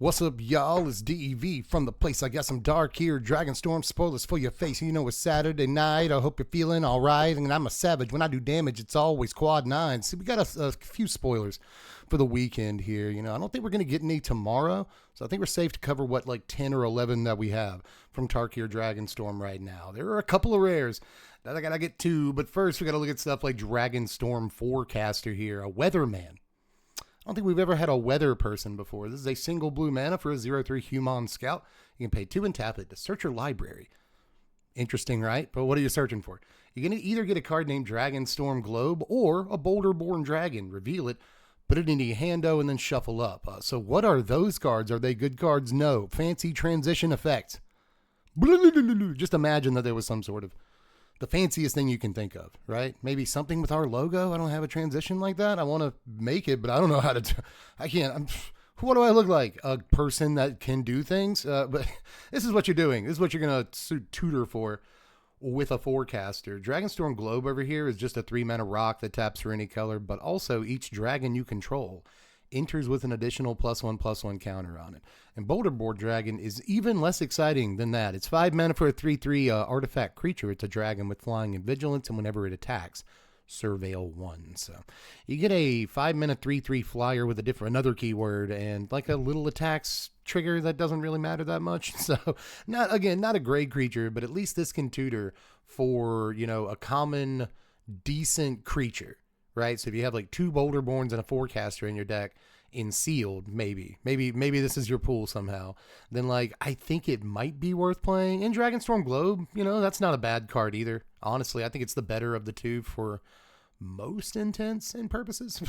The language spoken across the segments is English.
What's up, y'all? It's DEV from the place. I got some Tarkir Dragon Storm spoilers for your face. You know it's Saturday night. I hope you're feeling all right. And I'm a savage. When I do damage, it's always quad 9. See, we got a few spoilers for the weekend here. You know, I don't think we're going to get any tomorrow. So I think we're safe to cover what, like 10 or 11 that we have from Tarkir Dragon Storm right now. There are a couple of rares that I got to get to. But first, we got to look at stuff like Dragon Storm Forecaster here, a weatherman. I don't think we've ever had a weather person before. This is a single blue mana for a 0/3 human scout. You can pay 2 and tap it to search your library. Interesting, right? But what are you searching for? You're going to either get a card named Dragon Storm Globe or a Boulder-born Dragon. Reveal it, put it into your hando, and then shuffle up. So what are those cards? Are they good cards? No. Fancy transition effects. Just imagine that there was some sort of the fanciest thing you can think of, right? Maybe something with our logo. I don't have a transition like that. I want to make it, but I don't know how to I can't. What do I look like? A person that can do things? But this is what you're doing. This is what you're going to tutor for with a forecaster. Dragonstorm Globe over here is just a 3-mana rock that taps for any color, but also each dragon you control enters with an additional +1/+1 counter on it. And Boulderboard Dragon is even less exciting than that. It's 5 mana for a 3/3 artifact creature. It's a dragon with flying and vigilance, and whenever it attacks, surveil 1. So you get a 5 mana 3/3 flyer with another keyword and like a little attacks trigger that doesn't really matter that much. So not a great creature, but at least this can tutor for, you know, a common decent creature. Right, so if you have like 2 Boulderborns and a Forecaster in your deck in sealed, maybe this is your pool somehow, then like I think it might be worth playing. In Dragonstorm Globe, you know, that's not a bad card either. Honestly, I think it's the better of the two for most intents and purposes.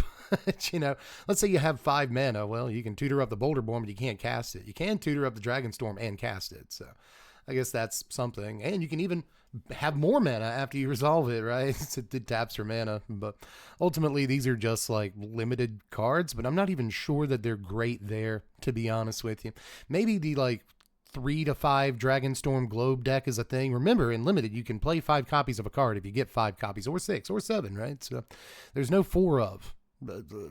You know, let's say you have 5 mana. Well, you can tutor up the Boulderborn, but you can't cast it. You can tutor up the Dragonstorm and cast it. So I guess that's something. And you can even have more mana after you resolve it, right? It taps for mana. But ultimately, these are just like limited cards, but I'm not even sure that they're great there, to be honest with you. Maybe the like 3 to 5 Dragonstorm Globe deck is a thing. Remember, in limited, you can play 5 copies of a card if you get 5 copies, or 6 or 7, right? So there's no 4 of.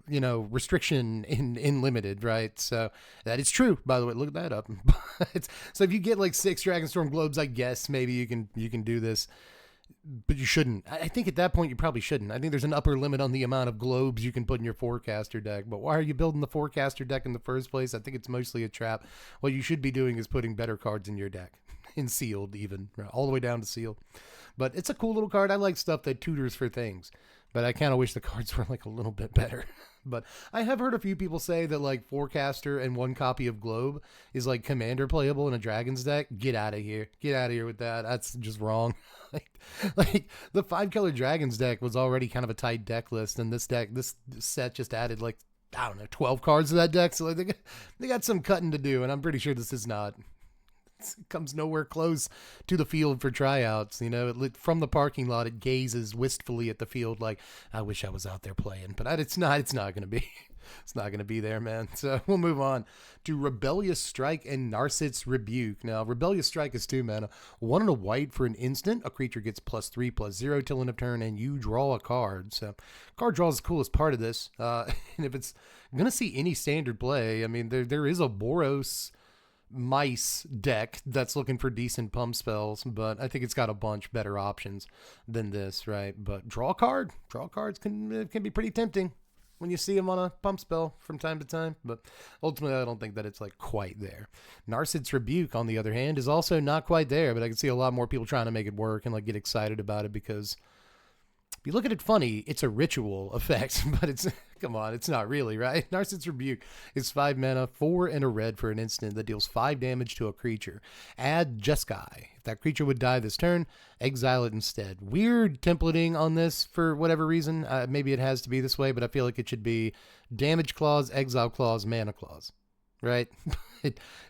You know, restriction in limited, right? So that is true, by the way. Look that up. So if you get like 6 Dragonstorm Globes, I guess maybe you can do this, but you shouldn't. I think at that point you probably shouldn't. I think there's an upper limit on the amount of globes you can put in your forecaster deck. But why are you building the forecaster deck in the first place? I think it's mostly a trap. What you should be doing is putting better cards in your deck, in sealed even, all the way down to sealed. But it's a cool little card. I like stuff that tutors for things. But I kind of wish the cards were like a little bit better. But I have heard a few people say that like Forecaster and 1 copy of Globe is like commander playable in a Dragon's deck. Get out of here. Get out of here with that. That's just wrong. like the 5-color Dragons deck was already kind of a tight deck list. And this set just added like, I don't know, 12 cards to that deck. So like they got some cutting to do. And I'm pretty sure this is not. It comes nowhere close to the field for tryouts. You know, from the parking lot, it gazes wistfully at the field like, I wish I was out there playing, but it's not going to be. It's not going to be there, man. So we'll move on to Rebellious Strike and Narset's Rebuke. Now, Rebellious Strike is 2 mana, 1 and a white for an instant. A creature gets +3/+0 till end of turn, and you draw a card. So card draw is the coolest part of this. And if it's going to see any standard play, I mean, there is a Boros Mice deck that's looking for decent pump spells, but I think it's got a bunch better options than this, right? But draw cards can be pretty tempting when you see them on a pump spell from time to time, but ultimately I don't think that it's like quite there. Narset's Rebuke, on the other hand, is also not quite there, but I can see a lot more people trying to make it work and like get excited about it because if you look at it funny, it's a ritual effect, but come on, it's not really, right? Narset's Rebuke is 5 mana, 4 and a red for an instant that deals 5 damage to a creature. Add Jeskai. If that creature would die this turn, exile it instead. Weird templating on this for whatever reason. Maybe it has to be this way, but I feel like it should be damage clause, exile clause, mana clause, right?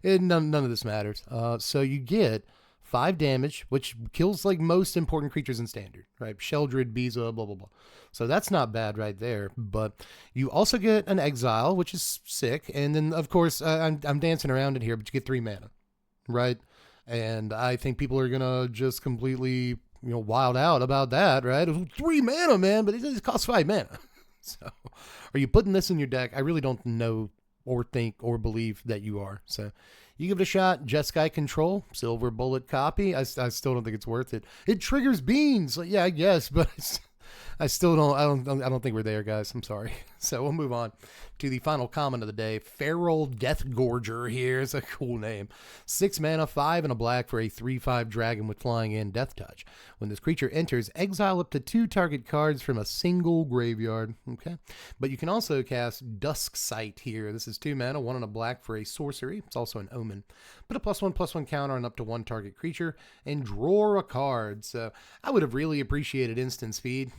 None of this matters. So you get 5 damage, which kills like most important creatures in standard, right? Sheldred, Biza, blah, blah, blah. So that's not bad right there. But you also get an exile, which is sick. And then, of course, I'm dancing around it here, but you get 3 mana, right? And I think people are going to just completely, wild out about that, right? 3 mana, man, but it costs 5 mana. So are you putting this in your deck? I really don't know or think or believe that you are. So you give it a shot. Jeskai Control, silver bullet copy. I still don't think it's worth it. It triggers beans. Like, yeah, I guess, but I still don't. I don't think we're there, guys. I'm sorry. So we'll move on to the final comment of the day. Feral Deathgorger here is a cool name. 6 mana, 5 and a black for a 3/5 dragon with flying and death touch. When this creature enters, exile up to 2 target cards from a single graveyard. Okay, but you can also cast Dusk Sight here. This is 2 mana, 1 and a black for a sorcery. It's also an omen. Put a +1/+1 counter on up to 1 target creature and draw a card. So I would have really appreciated instant speed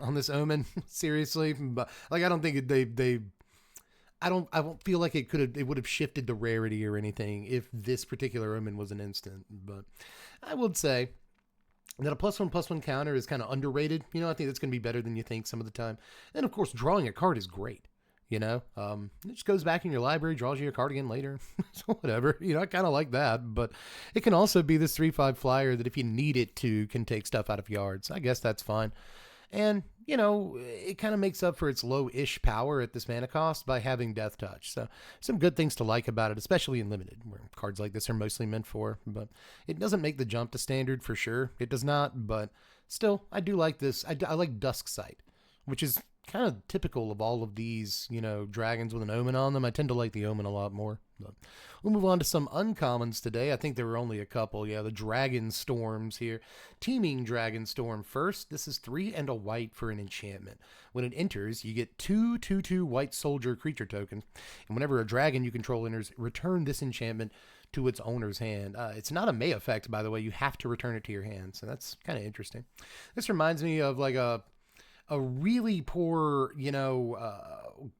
on this omen, seriously, but like I don't think I don't feel like it would have shifted the rarity or anything if this particular omen was an instant. But I would say that a +1/+1 counter is kind of underrated. You know, I think that's going to be better than you think some of the time. And of course, drawing a card is great. You know, it just goes back in your library, draws you a card again later. So whatever, you know, I kind of like that. But it can also be this 3/5 flyer that if you need it to, can take stuff out of yards. I guess that's fine. And, you know, it kind of makes up for its low-ish power at this mana cost by having Death Touch. So some good things to like about it, especially in Limited, where cards like this are mostly meant for. But it doesn't make the jump to Standard for sure. It does not, but still, I do like this. I like Dusk Sight, which is kind of typical of all of these, you know, dragons with an omen on them. I tend to like the omen a lot more. But we'll move on to some uncommons today. I think there were only a couple. Yeah, the Dragon Storms here. Teeming Dragon Storm first. This is 3 and a white for an enchantment. When it enters, you get 2/2/2 white soldier creature tokens. And whenever a dragon you control enters, return this enchantment to its owner's hand. It's not a May effect, by the way. You have to return it to your hand. So that's kind of interesting. This reminds me of like a really poor, you know,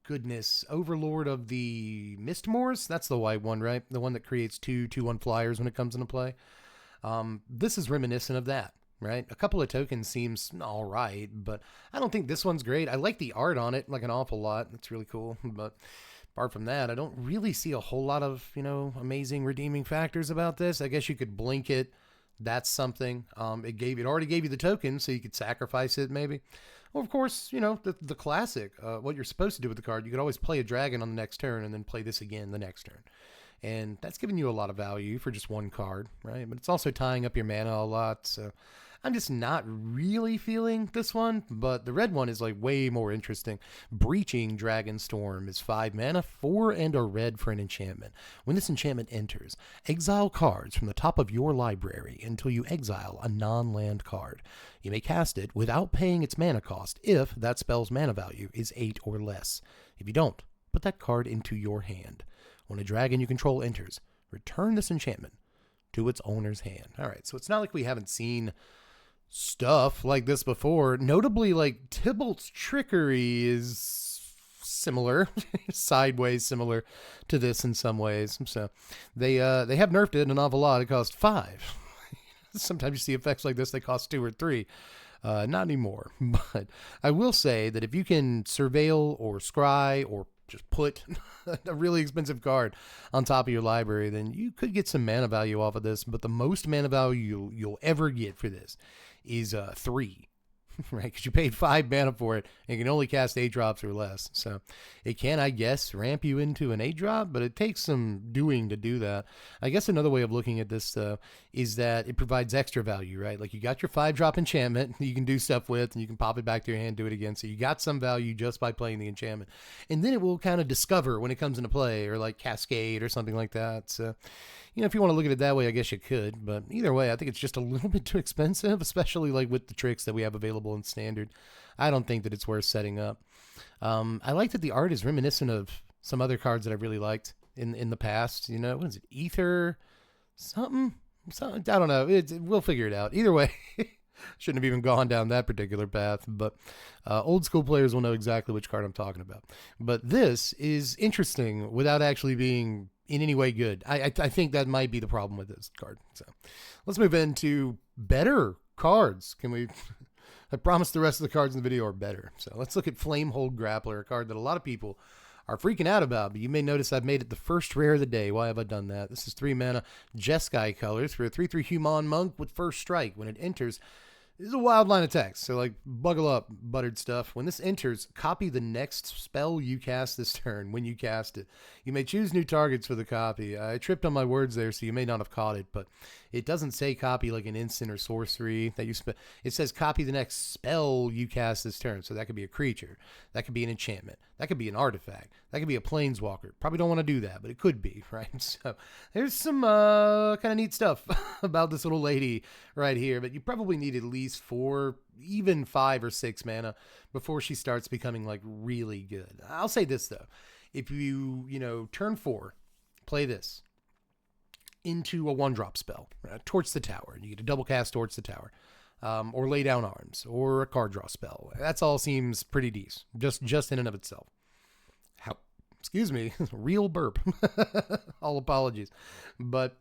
goodness, Overlord of the Mistmoors. That's the white one, right? The one that creates 2/2/1 flyers when it comes into play. This is reminiscent of that, right? A couple of tokens seems all right, but I don't think this one's great. I like the art on it like an awful lot. It's really cool, but apart from that, I don't really see a whole lot of, you know, amazing redeeming factors about this. I guess you could blink it. That's something. It already gave you the token, so you could sacrifice it maybe. Well, of course, you know, the classic, what you're supposed to do with the card, you could always play a dragon on the next turn and then play this again the next turn. And that's giving you a lot of value for just one card, right? But it's also tying up your mana a lot, so I'm just not really feeling this one, but the red one is like way more interesting. Breaching Dragon Storm is 5 mana, 4 and a red for an enchantment. When this enchantment enters, exile cards from the top of your library until you exile a non-land card. You may cast it without paying its mana cost if that spell's mana value is 8 or less. If you don't, put that card into your hand. When a dragon you control enters, return this enchantment to its owner's hand. All right, so it's not like we haven't seen stuff like this before. Notably, like Tybalt's Trickery is similar, sideways similar to this in some ways. So they have nerfed it an awful lot. It cost 5. Sometimes you see effects like this, they cost 2 or 3. Not anymore. But I will say that if you can surveil or scry or just put a really expensive card on top of your library, then you could get some mana value off of this. But the most mana value you'll ever get for this is 3, right? Because you paid 5 mana for it and you can only cast 8 drops or less. So it can, I guess, ramp you into an 8 drop, but it takes some doing to do that. I guess another way of looking at this, though, is that it provides extra value, right? Like you got your 5 drop enchantment that you can do stuff with and you can pop it back to your hand, do it again. So you got some value just by playing the enchantment. And then it will kind of discover when it comes into play, or like Cascade or something like that. So, you know, if you want to look at it that way, I guess you could. But either way, I think it's just a little bit too expensive, especially like with the tricks that we have available in Standard. I don't think that it's worth setting up. I like that the art is reminiscent of some other cards that I've really liked in the past. You know, what is it? Ether? Something? I don't know. We'll figure it out. Either way, shouldn't have even gone down that particular path. But old school players will know exactly which card I'm talking about. But this is interesting without actually being in any way good. I think that might be the problem with this card. So let's move into better cards. Can we? I promise the rest of the cards in the video are better. So let's look at Flamehold Grappler, a card that a lot of people are freaking out about, but you may notice I've made it the first rare of the day. Why have I done that? This is 3 mana Jeskai colors for a 3/3 human monk with first strike. When it enters, This is a wild line of text, so like buckle up, buttered stuff. When this enters, copy the next spell you cast this turn when you cast it. You may choose new targets for the copy. I tripped on my words there, so you may not have caught it, but it doesn't say copy like an instant or sorcery that you it says copy the next spell you cast this turn. So that could be a creature, that could be an enchantment, that could be an artifact, that could be a planeswalker. Probably don't want to do that, but it could be, right? So there's some kind of neat stuff about this little lady right here, but you probably need at least 4, even 5 or 6 mana before she starts becoming like really good. I'll say this though, if you turn 4, play this into a 1-drop spell, Torch the Tower, you get a double cast Torch the Tower, or Lay Down Arms, or a card draw spell. That's all seems pretty decent, just in and of itself. Excuse me, real burp. All apologies, but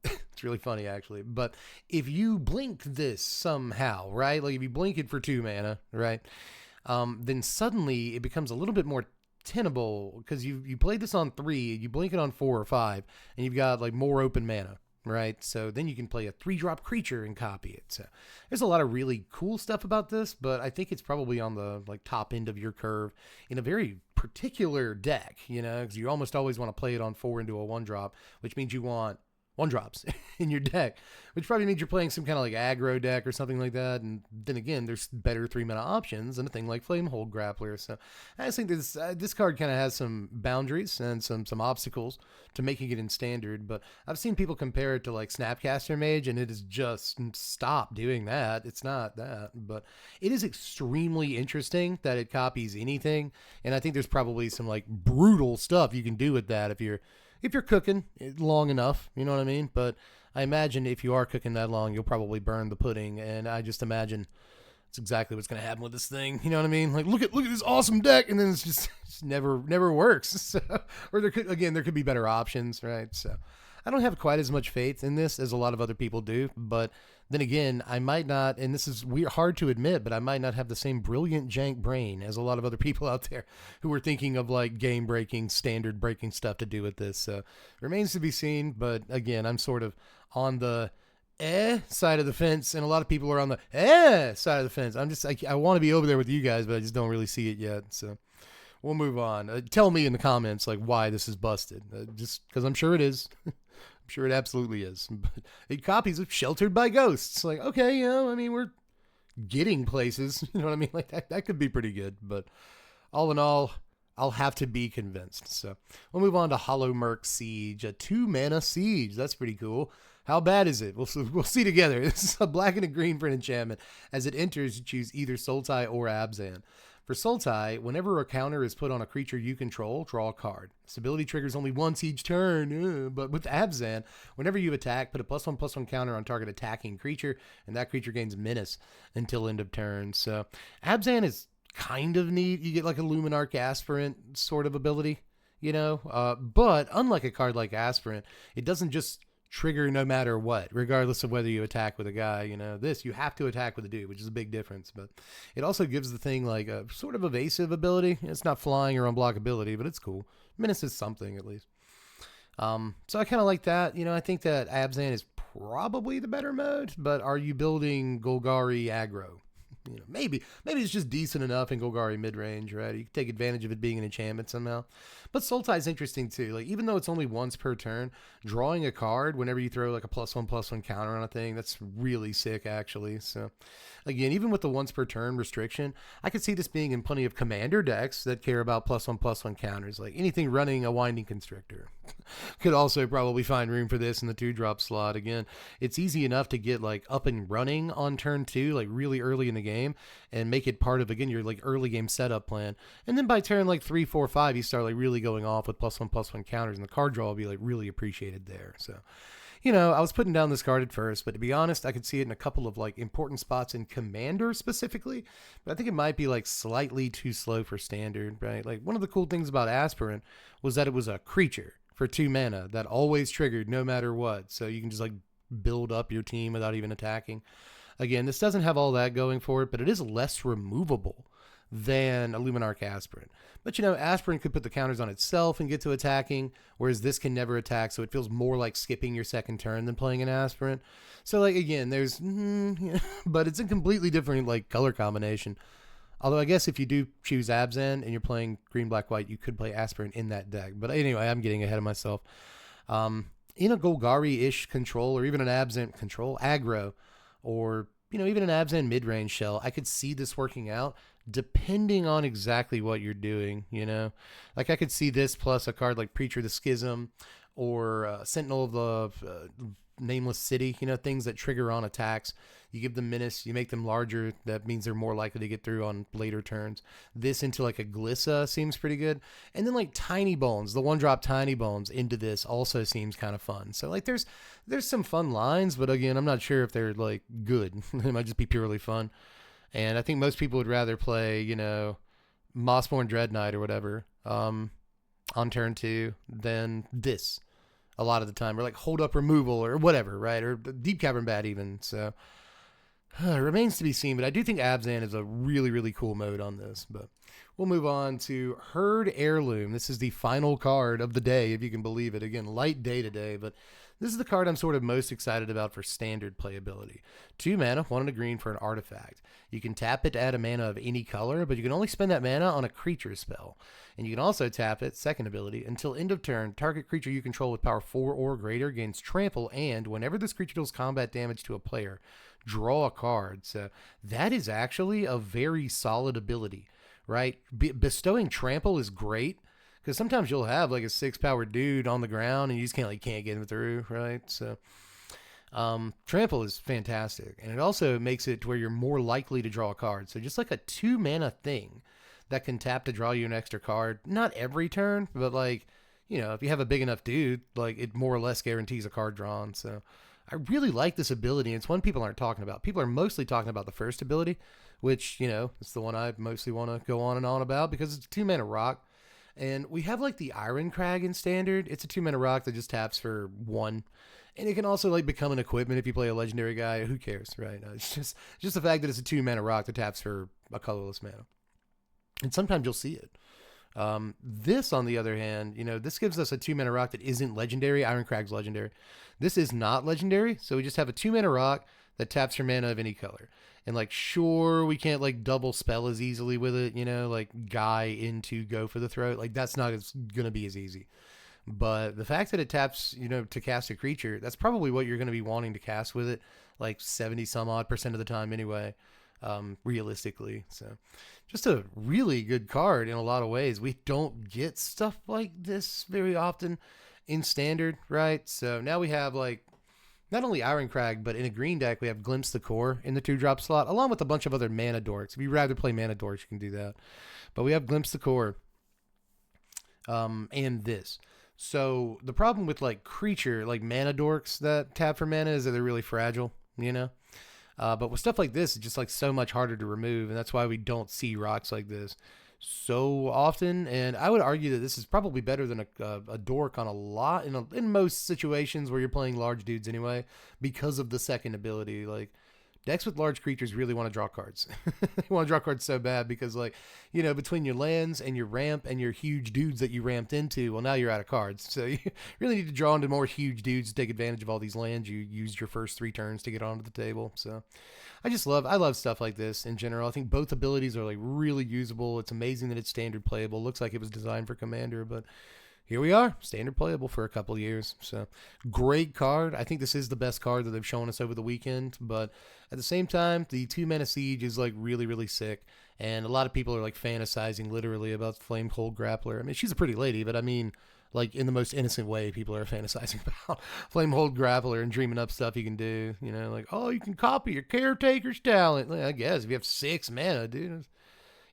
it's really funny actually. But if you blink this somehow, right? Like if you blink it for 2 mana, right? Then suddenly it becomes a little bit more tenable because you played this on 3, you blink it on 4 or 5, and you've got like more open mana, right? So then you can play a 3-drop creature and copy it. So there's a lot of really cool stuff about this, but I think it's probably on the like top end of your curve in a very particular deck, because you almost always want to play it on 4 into a 1-drop, which means you want 1-drops in your deck, which probably means you're playing some kind of like aggro deck or something like that. And then again, there's better 3-mana options than a thing like Flamehold Grappler. So I just think this card kind of has some boundaries and some obstacles to making it in standard. But I've seen people compare it to like Snapcaster Mage, and it is just stop doing that. It's not that, but it is extremely interesting that it copies anything. And I think there's probably some like brutal stuff you can do with that if you're cooking long enough, you know what I mean? But I imagine if you are cooking that long, you'll probably burn the pudding. And I just imagine it's exactly what's going to happen with this thing. You know what I mean? Like, look at this awesome deck. And then it's just never works. So, or there could be better options, right? So I don't have quite as much faith in this as a lot of other people do. But then again, I might not, and this is hard to admit, but I might not have the same brilliant jank brain as a lot of other people out there who are thinking of like game breaking, standard breaking stuff to do with this. So remains to be seen. But again, I'm sort of on the side of the fence, and a lot of people are on the side of the fence. I want to be over there with you guys, but I just don't really see it yet. So we'll move on. Tell me in the comments like why this is busted, just because I'm sure it is. I'm sure it absolutely is. But it copies of Sheltered by Ghosts. Like, okay, I mean, we're getting places. You know what I mean? Like that could be pretty good. But all in all, I'll have to be convinced. So we'll move on to Hollowmurk Siege, a 2-mana siege. That's pretty cool. How bad is it? We'll see together. This is a black and a green for an enchantment. As it enters, you choose either Sultai or Abzan. For Sultai, whenever a counter is put on a creature you control, draw a card. This ability triggers only once each turn, but with Abzan, whenever you attack, put a +1/+1 counter on target attacking creature, and that creature gains menace until end of turn. So Abzan is kind of neat. You get like a Luminarch Aspirant sort of ability, but unlike a card like Aspirant, it doesn't just trigger no matter what, regardless of whether you attack with a guy. This you have to attack with a dude, which is a big difference. But it also gives the thing like a sort of evasive ability. It's not flying or unblockability, but it's cool. Menace is something at least. So I kind of like that. I think that Abzan is probably the better mode, but are you building Golgari aggro? Maybe it's just decent enough in Golgari mid-range, right? You can take advantage of it being an enchantment somehow. But Sultai is interesting too. Like, even though it's only once per turn, drawing a card whenever you throw like a +1/+1 counter on a thing, that's really sick actually. So again, even with the once per turn restriction, I could see this being in plenty of commander decks that care about +1/+1 counters. Like anything running a Winding Constrictor could also probably find room for this in the 2-drop slot. Again, it's easy enough to get like up and running on turn 2, like really early in the game, and make it part of, again, your like early game setup plan. And then by turn like 3, 4, 5, you start like really going off with +1/+1 counters, and the card draw will be like really appreciated there. So I was putting down this card at first, but to be honest, I could see it in a couple of like important spots in Commander specifically, but I think it might be like slightly too slow for Standard, right? Like one of the cool things about Aspirant was that it was a creature for 2 mana that always triggered no matter what. So you can just like build up your team without even attacking. Again, this doesn't have all that going for it, but it is less removable than a Luminarch Aspirant. But, you know, Aspirant could put the counters on itself and get to attacking, whereas this can never attack, so it feels more like skipping your second turn than playing an Aspirant. So, like, again, there's... but it's a completely different, like, color combination. Although I guess if you do choose Abzan and you're playing green, black, white, you could play Aspirant in that deck. But anyway, I'm getting ahead of myself. In a Golgari-ish control, or even an Abzan control, aggro, or, you know, even an Abzan mid-range shell, I could see this working out depending on exactly what you're doing, you know? Like, I could see this plus a card like Preacher of the Schism, or Sentinel of the Nameless City, you know, things that trigger on attacks. You give them menace, you make them larger. That means they're more likely to get through on later turns. This into like a Glissa seems pretty good. And then like Tiny Bones, the 1-drop Tiny Bones into this also seems kind of fun. So like there's some fun lines, but again, I'm not sure if they're like good. It might just be purely fun. And I think most people would rather play, you know, Mossborn Dread Knight or whatever on turn 2 than this a lot of the time, or like Hold Up Removal or whatever, right? Or Deep Cavern Bat even. So it remains to be seen, but I do think Abzan is a really, really cool mode on this. But we'll move on to Herd Heirloom. This is the final card of the day, if you can believe it. Again, light day today, but this is the card I'm sort of most excited about for standard playability. 2 mana, 1 and a green for an artifact. You can tap it to add a mana of any color, but you can only spend that mana on a creature spell. And you can also tap it, second ability, until end of turn, target creature you control with power 4 or greater gains trample, and whenever this creature deals combat damage to a player, draw a card. So that is actually a very solid ability, right? Bestowing trample is great, because sometimes you'll have like a 6-power dude on the ground and you just can't get him through, right? So trample is fantastic, and it also makes it to where you're more likely to draw a card. So just like a 2 mana thing that can tap to draw you an extra card, not every turn, but like, you know, if you have a big enough dude, like it more or less guarantees a card drawn. So I really like this ability. It's one people aren't talking about. People are mostly talking about the first ability, which, you know, it's the one I mostly want to go on and on about because it's a 2 mana rock. And we have like the Iron Crag in standard. It's a 2 mana rock that just taps for 1. And it can also like become an equipment if you play a legendary guy. Who cares, right? It's just the fact that it's a 2 mana rock that taps for a colorless mana. And sometimes you'll see it. This, on the other hand, you know, this gives us a 2 mana rock that isn't legendary. Iron Crag's legendary. This is not legendary, so we just have a 2 mana rock that taps for mana of any color. And like, sure, we can't like double spell as easily with it, you know, like Guy into Go for the Throat. Like that's not gonna be as easy. But the fact that it taps, you know, to cast a creature, that's probably what you're gonna be wanting to cast with it, like 70 some odd % of the time anyway. Realistically. So just a really good card in a lot of ways. We don't get stuff like this very often in standard, right? So now we have like not only Iron Crag, but in a green deck we have Glimpse the Core in the 2-drop slot, along with a bunch of other mana dorks. If you'd rather play mana dorks, you can do that. But we have Glimpse the Core and this. So the problem with like creature, like mana dorks that tap for mana is that they're really fragile, you know? But with stuff like this, it's just like so much harder to remove, and that's why we don't see rocks like this so often. And I would argue that this is probably better than a dork on a lot in most situations where you're playing large dudes anyway, because of the second ability. Like decks with large creatures really want to draw cards. They want to draw cards so bad because, like, you know, between your lands and your ramp and your huge dudes that you ramped into, well, now you're out of cards. So you really need to draw into more huge dudes to take advantage of all these lands you used your first 3 turns to get onto the table. So I love stuff like this in general. I think both abilities are like really usable. It's amazing that it's standard playable. Looks like it was designed for Commander, but here we are, standard playable for a couple of years. So great card. I think this is the best card that they've shown us over the weekend, but at the same time, the 2 mana Siege is like really, really sick. And a lot of people are like fantasizing literally about Flamehold Grappler. I mean, she's a pretty lady, but I mean, like in the most innocent way, people are fantasizing about Flamehold Grappler and dreaming up stuff you can do. You know, like, oh, you can copy your caretaker's talent. I guess if you have 6 mana, dude.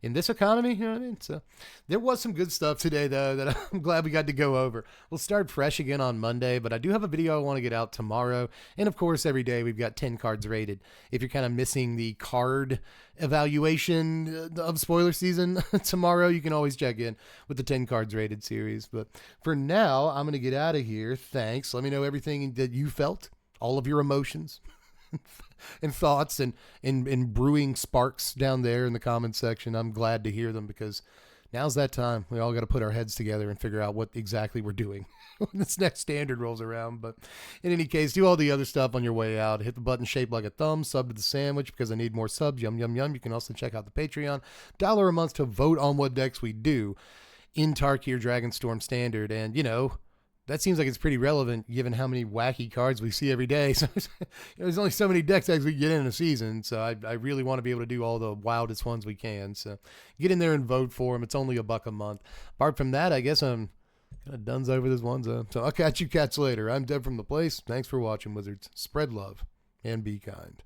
In this economy, you know what I mean? So there was some good stuff today, though, that I'm glad we got to go over. We'll start fresh again on Monday, but I do have a video I want to get out tomorrow. And, of course, every day we've got 10 cards rated. If you're kind of missing the card evaluation of spoiler season tomorrow, you can always check in with the 10 cards rated series. But for now, I'm going to get out of here. Thanks. Let me know everything that you felt, all of your emotions. and thoughts and brewing sparks down there in the comments section. I'm glad to hear them because now's that time. We all got to put our heads together and figure out what exactly we're doing when this next standard rolls around. But in any case, do all the other stuff on your way out. Hit the button shaped like a thumb, sub to the sandwich because I need more subs. Yum, yum, yum. You can also check out the Patreon. $1 a month to vote on what decks we do in Tarkir Dragon Storm Standard. And, you know, that seems like it's pretty relevant given how many wacky cards we see every day. So there's only so many deck tags we can get in a season. So I really want to be able to do all the wildest ones we can. So get in there and vote for them. It's only $1 a month. Apart from that, I guess I'm kind of done's over this one. So I'll catch you cats later. I'm Deb from The Place. Thanks for watching, Wizards. Spread love and be kind.